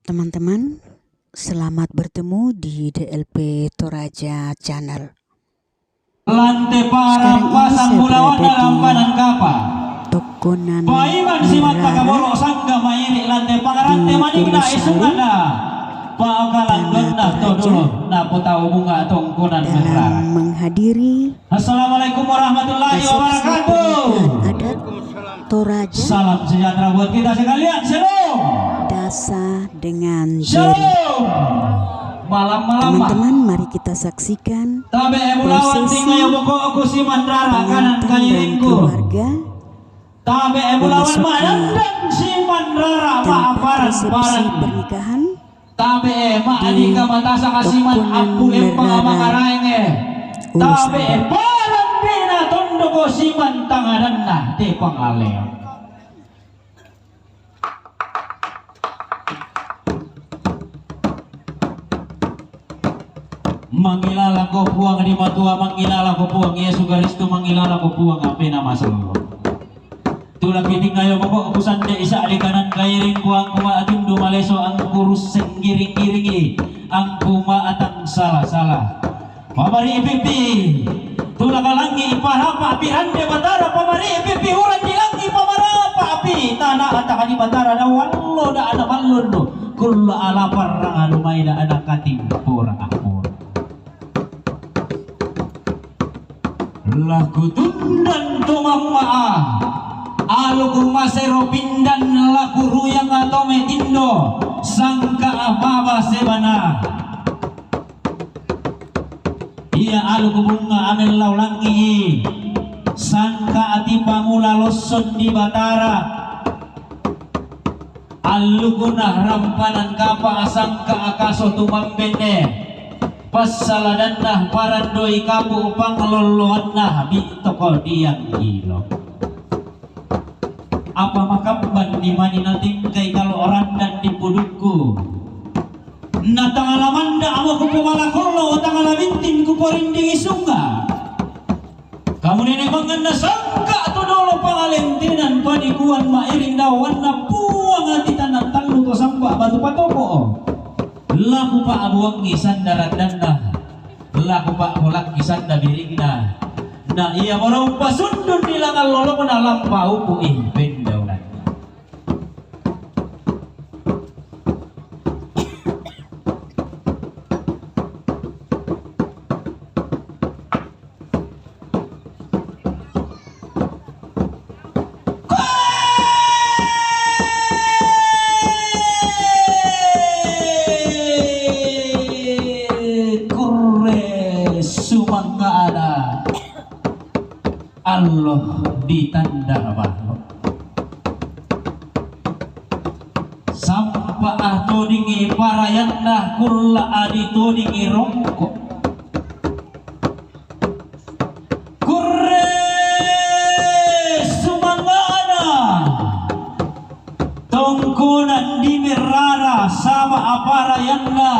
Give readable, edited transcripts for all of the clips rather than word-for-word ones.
Teman-teman, selamat bertemu di DLP Toraja Channel. Lantai parang pasang bulawan dalam kanan kapa. Tokonan Paiman simat pakaborok sangga mairi lantai pangarante maningna isungana. Paakalan ganda todolo na putaw bunga tongkonan merah. Menghadiri Assalamualaikum warahmatullahi wabarakatuh. Adat Toraja. Salam sejahtera buat kita sekalian. Shalom. Dasa dengan jari. Shalom. Malam-malam Teman-teman, mari kita saksikan tabe ebulawan tinggal yang pokok aku si mandrara kanan kairingku. Keluarga Tabe ebulawan mayan dan si mandrara maaparan paran pernikahan. Tabe mak adika matasa kasiman apu empang makaraenge. Tabe paran pina tondoko siman tangadanna te pangaleo. Mangilala ko puang di matua, mangilala ko puang Yesu Kristo, mangilala ko puang api nama selo. Tulak ini ngayo ko ubusan de isa di kanan kairing puang kuma atim do maleso ang kurus senggiring-giringi ang kuma atang salah-salah. Pamari ipipi tulak alangi iparapa apihan de batara pamari ipipi uran dilangi pamarapa api tanah ataka di batara da wallo da ada ballon do kullu ala parang alumay da ada kating pura akor. Laku tundan tumammaa aluku masero pindan laku ruyang atau metindo sangka ababa sebana iya aluku bunga amel laulangi sangka ati pamula loson di batara aluku nah rampanan kapa sangka akaso tumambene pasaladan nah parandoi kapu pangloloan nah bitoko diang gilo. Apa makamban di mani natingkai kalau orang dan di pudukku. Na tangalamanda amo ku pumala kollo tangala bintin ku porindingi sunga. Kamu nenek manganda sangka to dolo pangalentinan panikuan mairing dawan na puang ati tanang tanglu to samba batu patoko. Laku pak abuang ngisan darat danda, laku pak bolak ngisan dabirigna. Nah iya orang pasundun nilangan lolo menalam pau pu impen daulat. Allah ditanda bahwa sampa ahto dingi parayanna kulla adito dingi rongko kurre sumangana tongkonan di merara sama aparayanna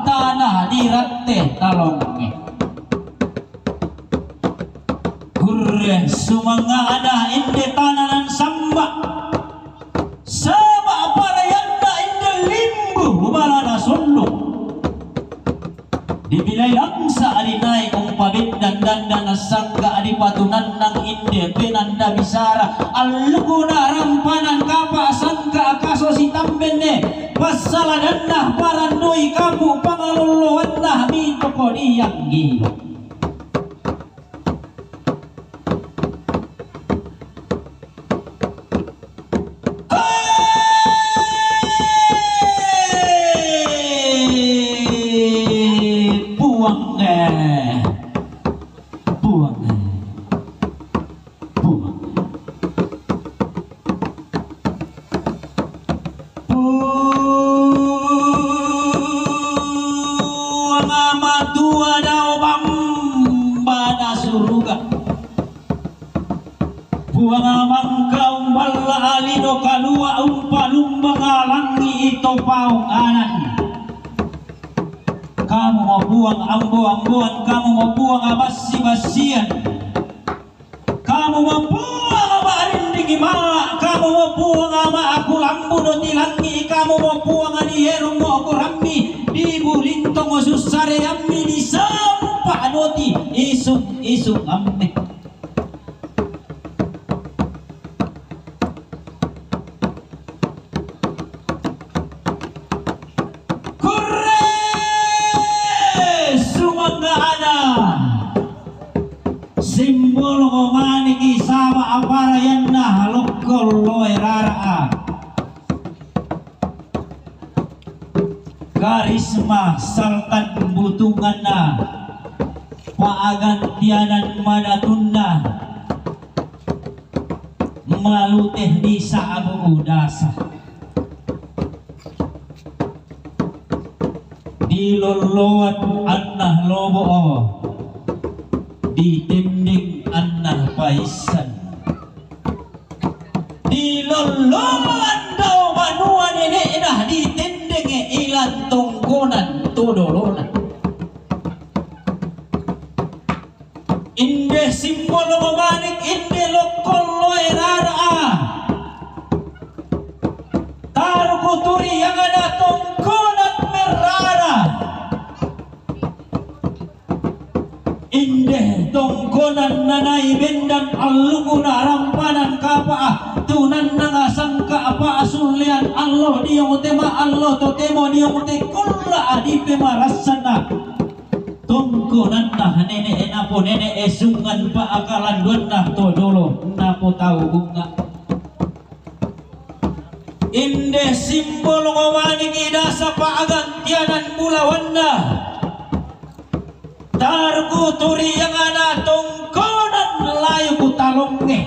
tanah diratte talonge sumanga ada inde tananan samba sama aparayanda inde limbu balana sondo dibilay angsa alinay kung pabit dan sangga adipatunan ng inde penanda bisara aluguna rampanan kapa sangga akaso si tambende pasaladan nah parandoy kapu pangaluluan nah mito ko diyang gilo. Buang amang kaum bala alido kalua umpalumbang alangi ito paung anan. Kamu mau buang ambo-amboan, kamu mau buang abasi-basian, kamu mau buang abarin ma kamu mo puang ama aku lambu do tilangi kamu mo puang ani heru mo aku rammi di bulintong mo susare ammi di sampa doti isuk amme kurre sumangga ada simbol maniki sama apara yanna lokol loe rara karisma saltan butunganna paagantianan madatunna maluteh di saabu udasa di loloan annah lobo di tinding annah paisan di loloan daw manua nenek dah di tinding ilan tungkunan tudolonan inde simbol mamanik inde lokol loe rara taruh kuturi yang ada tungkunan merara inde tongkonan nanai bendan alluguna rampanan kapaa tunan nanga sangka apa asulian Allah dia utema Allah totemo dia ute kulla adipe marasana tongkonan nah nenek enapo nenek esungan pa akalan duanah todolo napo tahu bunga inde simbol ngawaning idasa pa agantianan bulawanna tarku turi yang ada tongkonan layu kutalonge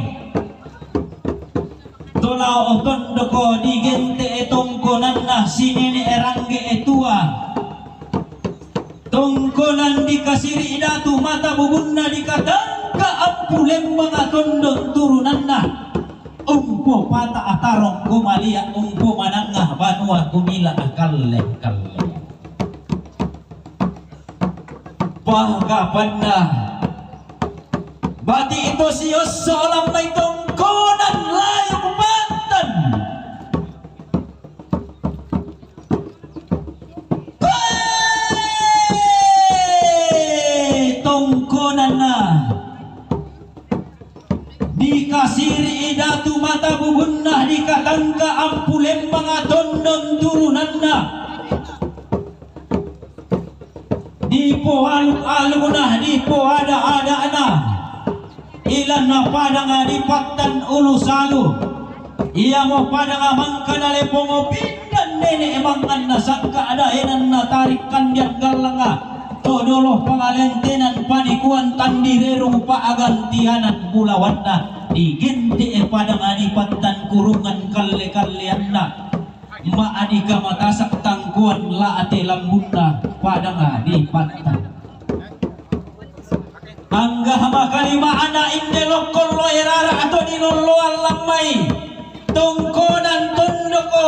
tolao tondoko digente tongkonan nah sinene erangge etua tongkonan dikasiri idatu mata bubunna dikatangka apu lembang atondon turunan nah umpo pata atarong kumalia umpo manangah banua kumila kalle pahgapanda bati itu sios seolah may tongkonan layu kubantan tongkonan na dikasiri idatu mata bubunna dikatangka ampu lembang atondon turunan na dipo aluk-aluk nah dipo ada nah ilan na padang dipatan ulu salu iya mo padang mangka dale pongo pindan nenek emangan na sangka ada enan na tarikan diat galanga todoloh pangalentenan panikuan tandirerung paagantianan bulawan na digenti padang dipatan kurungan kalle-kallean na maadika matasak tangkuan laate lambunna padanga di pantan angga makalima ana inde lokol loe rara atau di loloan lamai tongkonan tondoko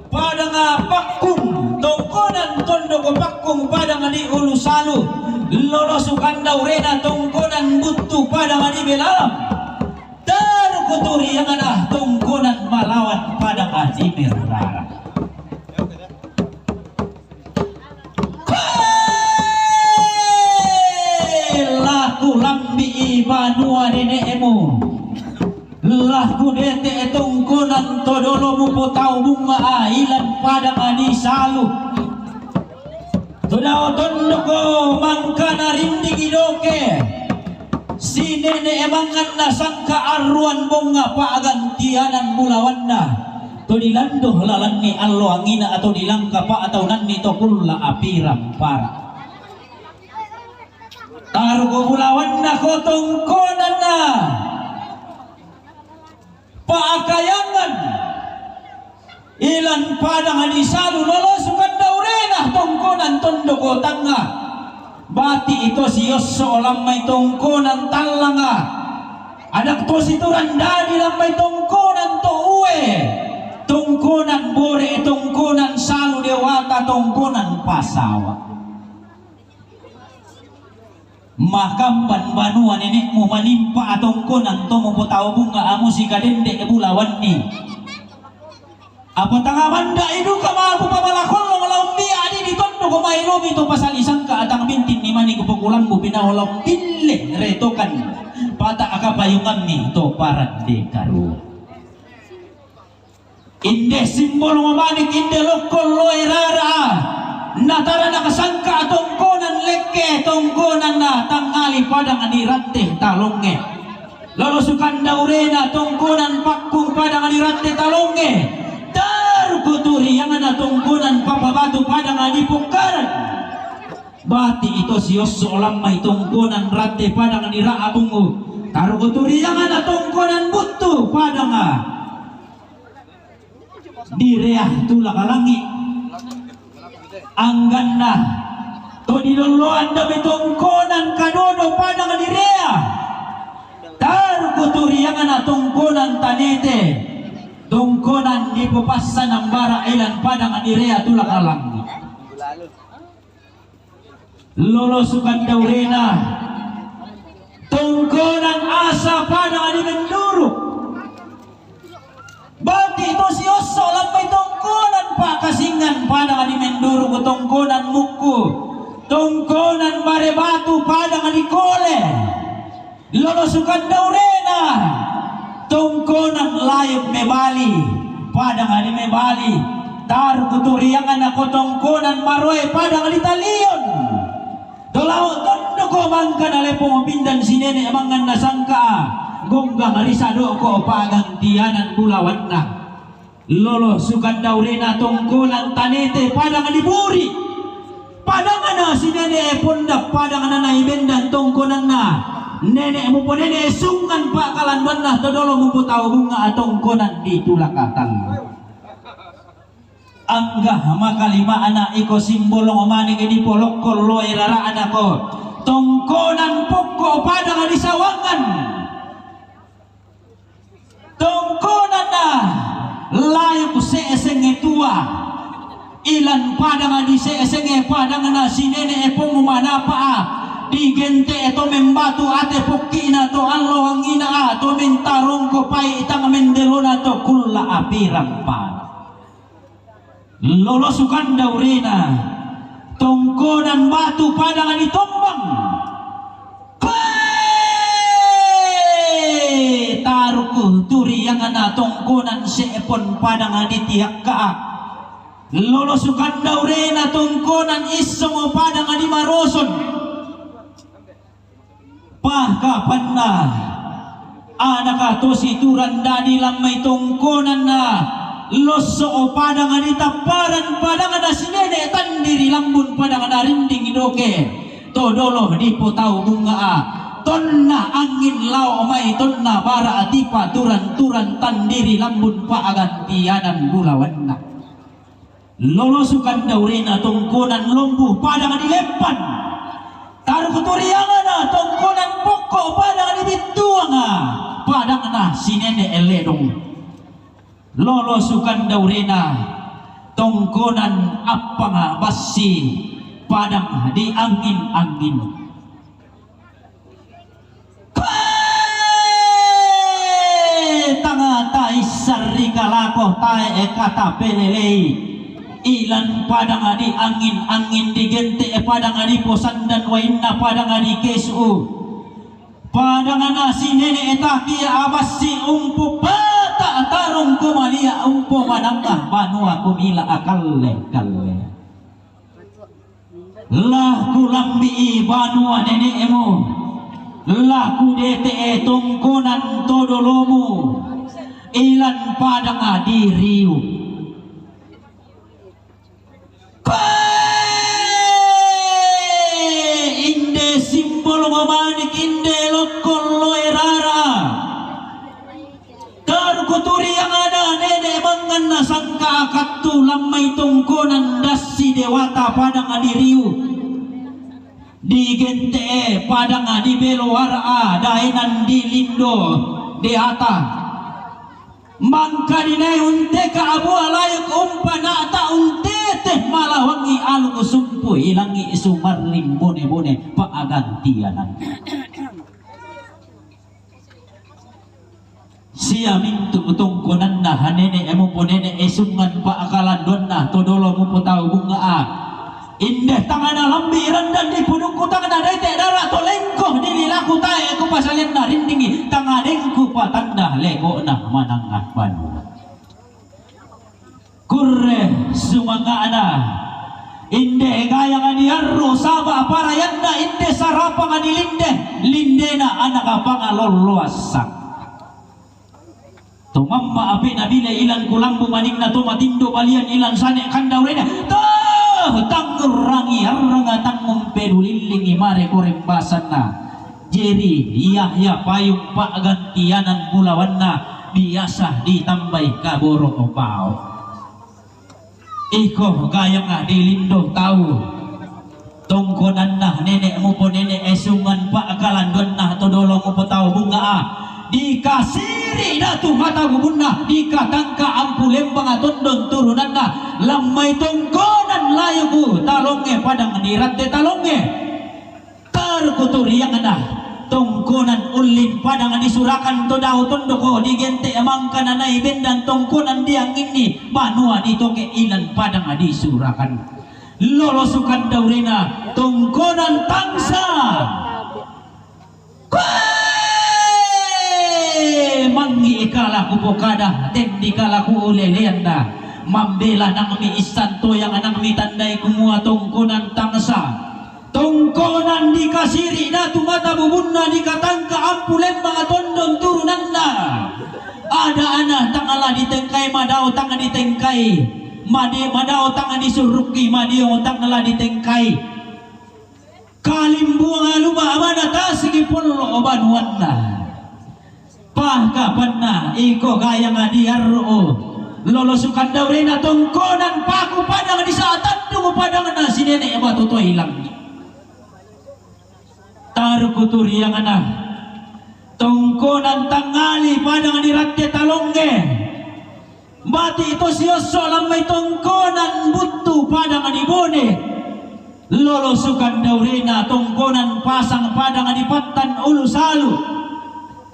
padanga pakung tongkonan tondoko pakung padanga di ulu salu lolo sukanda urena tongkonan butu padanga di belalam kuturi yang ada tongkonan malawan pada azimir rara laku lambi ibanua nenekmu laku dete tongkonan todolo mupo tau bunga ailan pada ani salu todao tondoko mangkana rindi gidoke si nenek emangan na sangka arruan bonga paagantianan bulawanna to dilandoh lalanni allo angina atau dilangka pa atau nanni to kulla apiram para targo bulawanna kotong konana paakayangan ilan padang adisalu lolosukan daurena tongkonan tondoko tangga bati itu sios seolah may tongkonan talanga anak to situ randadi lang may tongkonan to uwe tongkonan bore tongkonan salu dewata tongkonan pasawa makamban banua nenekmu manimpa atongkonan to mo tao bunga amo si kadende bulawan ni apa tanga manda idu ka mabu pamalakon lo ngalaw biya di ditondo ko mailobi to pasal isang ka atang bintin ni mani ko pagulan mo pinaholaw pille retokan pata akapayungan ni to parad de karu inde simbol mamanik inde lokol lo irara natara nakasangka atongkonan leke tongkonan na tangali padang anirante talonge lolo sukanda urena tongkonan pakung padang anirante talonge tarukuturi yang ada tongkonan papabatu padang adipukaran bati ito siyos olam may tongkonan rante padang anira abungu tarukuturi yang ada tongkonan butu padang direah tulakalangi angganda to diloloan dami tongkonan kadodo padang direa tarukuturiangan na tongkonan tanete tongkonan di pupasan ng bara ilan padang direa tulakalang lolo sukan daurena tongkonan asa padang di menduruk bati ito si Oso lampay tongkonan pa kasingan padang di menduro ko tongkonan muku tongkonan barebatu padang di kole lolosukan daurena tongkonan layok mebali padang di mebali tar kuturiangan ako tongkonan maroy padang di talion tolaw tondo ko mangka na lepong pindan sinene amangan nasangka gonggang arisado ko pagang tianan bulawan na lolo sukan daurena tongkonan tanete padang diburi padang na si nene pondak padang na naibendan tongkonan na nenek mo po nene sungan pa kalanban na todolo mo po tao bunga tongkonan di tulakatan anggah makalima anak iko simbolong maning ini polok kolo irara anako tongkonan poko padang di sawangan tongkonan na layak seesenge tua ilan padang di seesenge padang na sinene epong umanapa di gente eto membatu ate pokki na to allo ang ina to mentarong ko pai itang mendelo na to kulla apirang pa lolo sukan daurena tongkonan batu padang di tombang taruku turi yang ana tongkonan seepon padang di tiak ka lolo sukan daurena tongkonan isong padang di maroson pah kapan na anak ato si turanda di lamay tongkonan na loso padang di taparan padang na sinene tandiri lambun padang na rinding idoke todolo di potau bunga tonna angin lau mai tonna bara atipa turan tandiri lambun pa agantianan bulawan na lolo sukan daurena tongkonan lombu padang di lepan taruh keturiangan na tongkonan pokok padang di bituang padang na sinene eledong lolo sukan daurena tongkonan apa nga basi padang di angin tanga tai sari kalako tai ekata pelelei ilan padang di angin di gente padang di posan dan wainna padang di kesu padang na sinene etaki abasi umpu pata tarong kumalia umpu manangah banua kumila akalle lah kulambi banua nenekmu lah kudete tongkonan todolomu ilan padang di riu inde simbol mamanik inde lokol loerara terkuturi yang ada nenek mangan nasangka katu lamai tongkonan dasi dewata padang di riu di gente padang di beloara dainan di lindo di ata mangka dinai unte ka abu layak umpana ta unte teh malah wangi alu sumpu tuto ilangi sumarling bone-bone paagantianan. Siya mintu utungkunan na hanene emo ponene esungan paakalan doon na todolo mo po tao bunga Indeh tangana lambiran dan di pudungku tangana dete dara tolengko dililaku tae ku pasalin na rindingi tangadengku patanda lego na manangat panu kurre sumangana inde gaya nganiarro saba parayanda inde sarapa nganilinde lindena anak apa ngaloloasak tumamma api nabile ilan kulambu maning na tumatindo balian ilan sane kandaurena toh tanggerangi aranga tanggung pedulilingi mare korembasan na jeri Yahya payung pak gantianan mulawanna biasa ditambai kaboro opao iko gaya nga dilindo tahu tongkonan nah nenek mo po nenek esungan pak akalandon nah todolo mo po tahu bunga dikasiri datu mata gubunna dikatangka ampu lembang atondon turunan na lamai tongkonan layuku talonge padang dirate talonge terkuturiang na tongkonan ulin padang disurakan to daw tondoko digente amangka nanay bendan tongkonan diang ini banua ditoke ilan padang disurakan lolosukan daurina tongkonan tangsa mangi ikala ku pokada tendi kala ku uleleanda mambela nang mi istanto yang anang mi tandai kumua tongkonan tangsa tongkonan dikasiri datu mata bubunna dikatangka ampu lembang atondon turunanna ada anak tangala ditengkai madao tangan ditengkai madao tangan disuruki madio tangala ditengkai kalimbuang aluma amana tasigi pollo obanuanna kapanna iko gaya ngadiarro lolosukan daurena tongkonan paku padang di saat tandung padang na si nenek batu to hilang taruh kuturi yang ana tongkonan tangali padang di ratte talongge mati itu sioso lamai tongkonan butuh padang di bone lolosukan daurena tongkonan pasang padang di patan ulu salu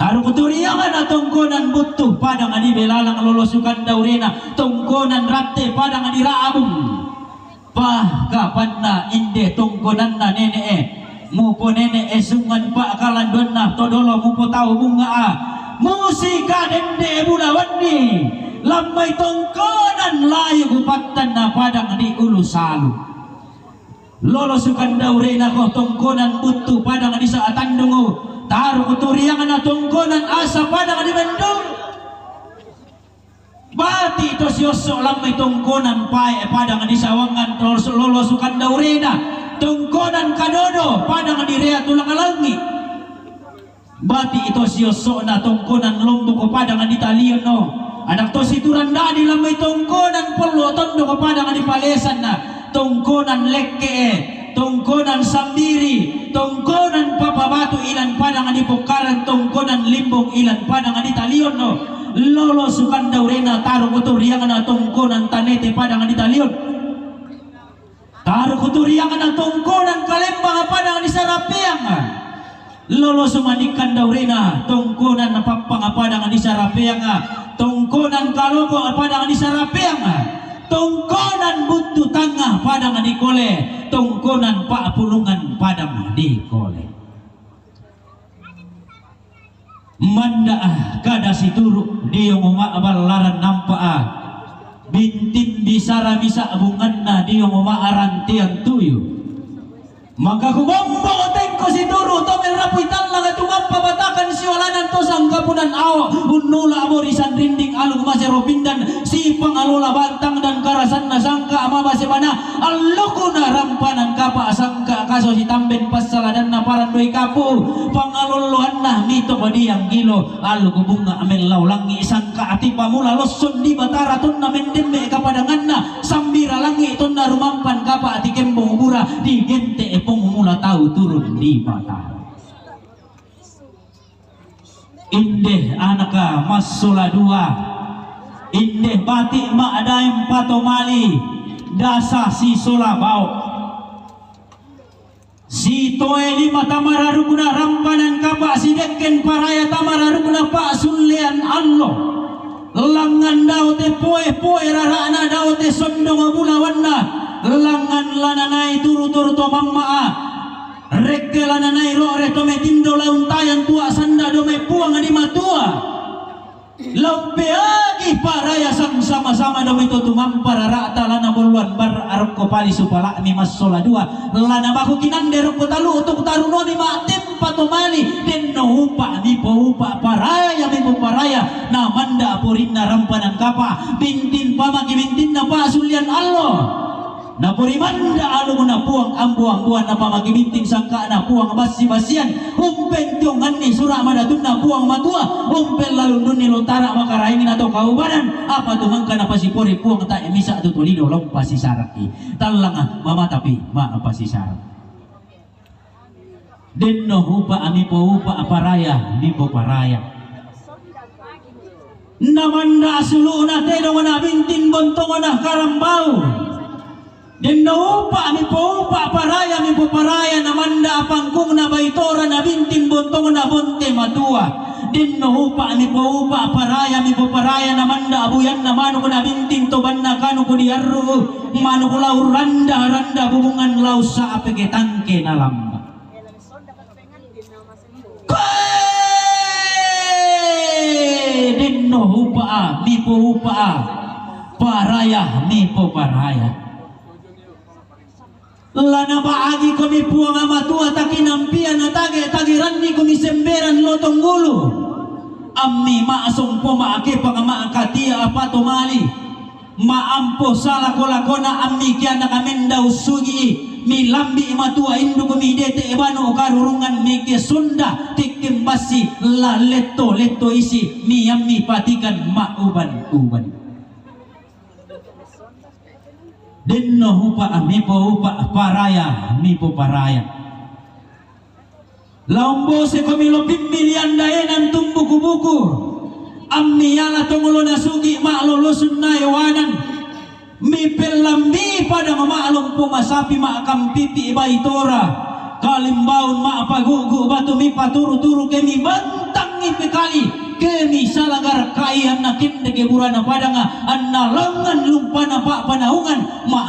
taruh kuturiangan na tongkonan butuh padang di belalang lolosukan daurena tongkonan ratte padang di raabung kapan na inde tongkonan na nene mupo nene esungan pak kalandon na todolo mupo tahu bunga musika dende bulawandi lambai tongkonan layu kupatan na padang di ulu salu lolosukan daurena ko tongkonan butuh padang di saat tandungu taruh kuturiangan na tongkonan asa padang di bendung bati to siosok lamai tongkonan pae padang di sawangan lolosukan daurena tongkonan kadodo padang di rea tulang alangi bati itu siosok na tongkonan lombok ko padang di talion no anak to situran dadi lamai tongkonan perlu tondo ko padang di palesan na tongkonan lekke tongkonan sambiri tongkonan papabatu ilan padang di pokaran tongkonan limbong ilan padang di talion no lolo sukan daurena taruh kuturiangan na tongkonan tanete padang di talion taruh kuturiangan na tongkonan kalembang padang di sarapiang lolo sumanikan daurena tongkonan papang padang di sarapiang tongkonan kaloko padang di sarapiang tongkonan butuh tangah padang di kole tongkonan pak pulungan padang di kole manda kada situru dia ngoma balaran nampa bintin bisara bisa bunganna dia ngoma arantian tuyu maka ku bombo tengko situru to merapuitan laga tumampa batakan siolanan to sangkapunan aw unula aborisan rinding alug masero pindan si pangalola bantang dan karasan na sangka amaba sebana allukuna rampanan kapa sangka kaso si tamben pasaladan na paran doi kapu pangaloloan nah mito padiang gilo alug bunga amel laulangi sangka ati pamula loson di batara tunna mendemme kapadangan na sambira langi tunna rumampan kapa ati kembong ubura di gente pengumula tahu turun di mata indeh anaka masula dua indeh batik mak daim patomali dasa si sola bau Si toe lima tamararuguna rampanan kapa si deken paraya tamararuguna pak sulian Allah. Langan daw te poe rarana daw te sondong bulawanna. Langan lananay turu-turu to mammaa. Rekke lananay rore to metindo launtayan tua sanda do me puang di matua. Lampeagi paraya sang sama-sama dami to tumampar rata lana boluan bar arok ko pali supala mi masola dua lana baku kinande rok talu utuk taruno ni ma tempa to mali den no upa ni po upa paraya mi po paraya na manda purinna rampanan kapa bintin pamaki bintin na pasulian Allah na purimanda alu na puang ambuang na pamaki bintin sangka na puang basi-basian umpen tiongan ni surah madatun na puang matua umpel lalu nun ni lotara makaraingin atau kaubanan apa tuh kana pasipori puang tak emisa tu tulido lom pasi saraki talang mama tapi ma pasi sarak denno hupa ami po hupa aparaya mi po paraya namanda asuluna tedo na bintin bontong na karambau denno upa mi po upa paraya mi po paraya namanda pangkung na baitora na bintin bontong na bonte matua denno upa mi po upa paraya mi po paraya namanda abuyan na manu ko na bintin toban na kanu ko diarru manu ko lau randa hubungan lau sa apeke tangke na lamba denno upa mi po upa paraya mi po paraya lana baagi kami puang amatua takinampian na tagiran ni kami semberan lotong gulu ammi maasong po maake pangamaakatia apato mali maampo sala kolakona ammi kian na kamenda usugi mi lambi matua indu kami dete ebano karurungan mi ke sunda tikim basi la leto isi mi ammi patikan uban denno hupa mi po hupa paraya mi po paraya laumbo se kami lopim milian daenan tumbu kubuku ammi yala tongolo nasugi ma lolosun na yawanan mi pelambi pada mamalong po masapi ma kampipi ibaitora kalimbaun ma pagugu batu mi paturu-turu kemi bantang ipekali kemi salagar kaihan na kindege burana padanga anna langan lumpana pak panaungan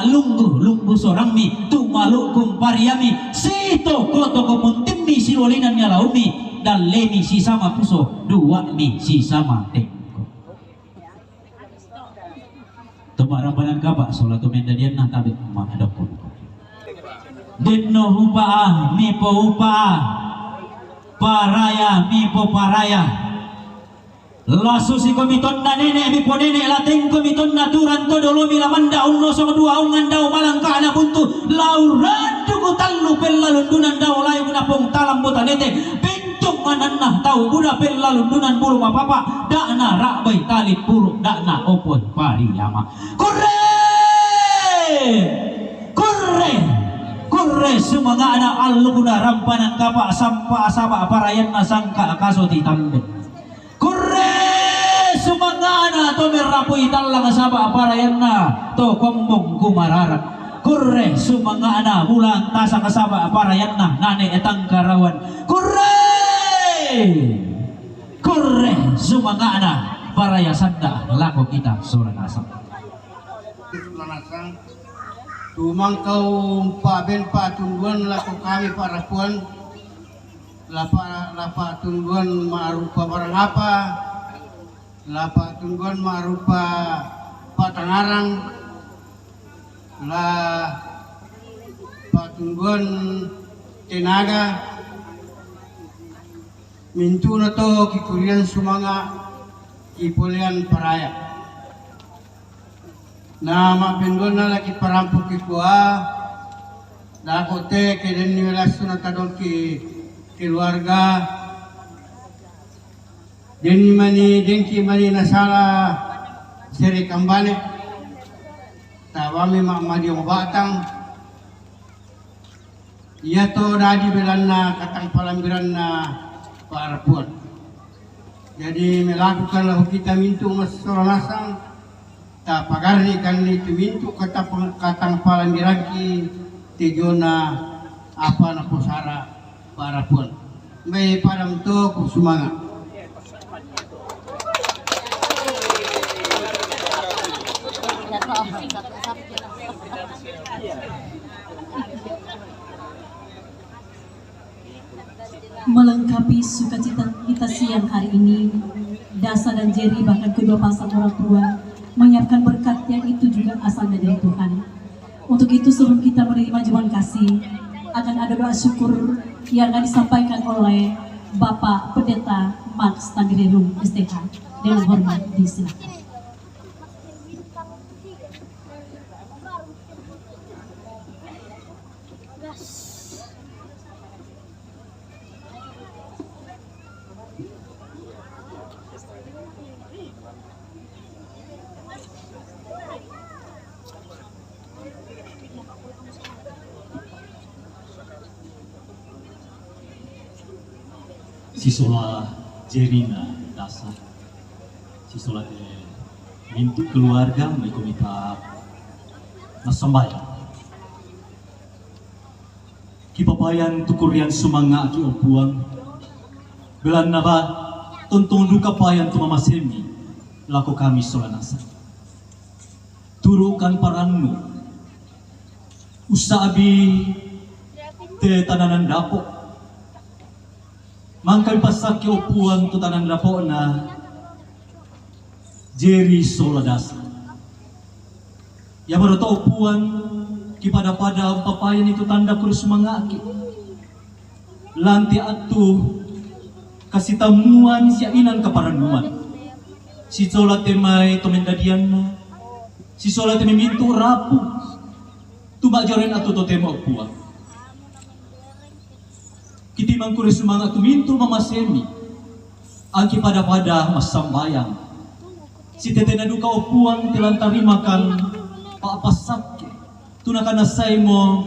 lunggu sorang mi tu malukum pariami sito koto komuntimmi silolinan nyalaumi dan lemi si sama puso dua mi si sama tengko tumarabanan kaba solatu mendadian nah tabit ma adapun denno hupa mi po hupa paraya mi po paraya lasu si komiton na nenek mi po nenek lateng komiton na turan to dolo mi lamanda unno so dua ungan daw malangka na buntu lauradu ko tallu pellalundunan daw layo na pong talam botanete pintung mananah tahu buda pellalundunan bulu mapapa dakna rakbay talit puro dakna opon pariyama kurre sumanga anak aluguna rampanan kapa sampa asaba parayan na sangka akaso titambe kurre sumangana to merapuy talang asaba parayan na to kombong kumararat kurre sumangana bulan tasa kasaba parayan na nane etang karawan kurre sumangana paraya sanda lako kita suranasang tumangkau paben patungguan laku kami para puan lapa tungguan marupa barang apa lapa tungguan marupa patangarang la patungguan tenaga mintu na to kikurian sumanga ipulian paraya na mapindol na laki parampok ikua dako te keden niwelasto na tadol ki keluarga denki mani nasala seri kambane tawami madi batang iya to nadi belan na katang palambiran na parapuan jadi melakukan lahu kita mintu mas soranasang ta pagarni kan ni tumintu katang palambiran ki tejona apa na pusara para puan. May param to kusumanga. Melengkapi sukacita kita siang hari ini, Dasa dan Jerry bahkan kedua pasang orang tua menyiapkan berkat yang itu juga asal dari Tuhan. Untuk itu sebelum kita menerima jawaban kasih, akan ada doa syukur yang akan disampaikan oleh Bapak Pendeta Max Tanggerelung STH. Dengan hormat disilakan. Sisola Jerina Dasa, sisola de mintu keluarga may kumita nasambayan. Kipapayan tukurian sumanga ki opuang, belan na ba tuntong duka payan tumamasemi, lako kami solanasa. Turukan paranmu, usabi te tananan dapok, mangkal pasak ki opuang tu tanan lapo na Jerry Soladasa. Ya baroto opuang ki pada papayan itu tanda kurus mangaki. Lanti atu kasih tamuan si inan kaparanuan. Si solat temai tomendadian na. Si solat temai mintu rapu. Tuba joren atu to tema opuang. Kiti mangkuri semangat tumintu mamasemi angki pada masambayang si tete na duka opuang tilantari makan paapasake tunakan nasay mo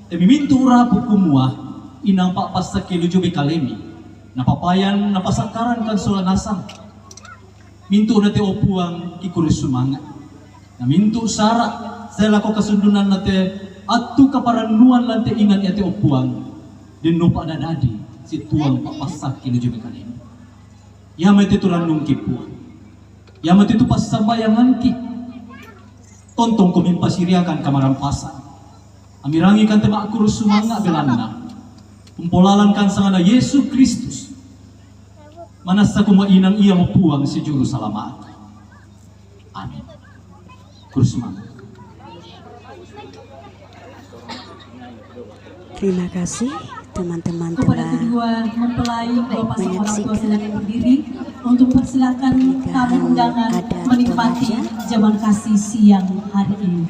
temimintu urapu kumua inang paapasake lujo bekalemi napapayan napasakaran kan solanasang mintu nate opuang kikuri semangat na mintu sara saya lako kasundunan nate atu kaparanuan lante ingat yate opuang dan lupa ada dadi si tuang papasak kini juga kali ini. Ya mati turan nungki puan. Ya mati tu pas sambayangan ki. Tontong kumin pasiriakan kamaran pasan. Amirangi kan temak kurus sumanga belanda. Umpolalan kan sangana Yesus Kristus. Manasa kumainang ia mau puang si juru selamat. Amin. Kurus sumanga. Terima kasih teman-teman Kepada telah kedua mempelai dua pasang orang tua menyaksikan silakan berdiri untuk persilakan tamu undangan adat menikmati Toraja. jamuan kasih siang hari ini.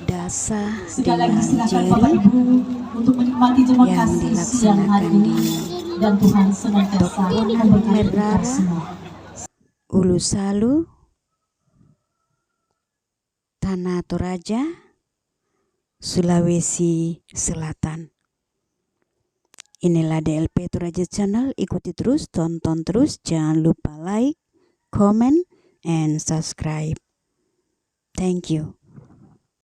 Dasa Sekali lagi dengan silakan Jerry Bapak Ibu untuk menikmati jamuan yang kasih siang hari dilaksanakan ini di dan Tuhan senantiasa memberkati kita Merah semua. Ulu Salu, Tanah Toraja, Sulawesi Selatan. Inilah DLP Toraja Channel, ikuti terus, tonton terus, jangan lupa like, comment, and subscribe. Thank you.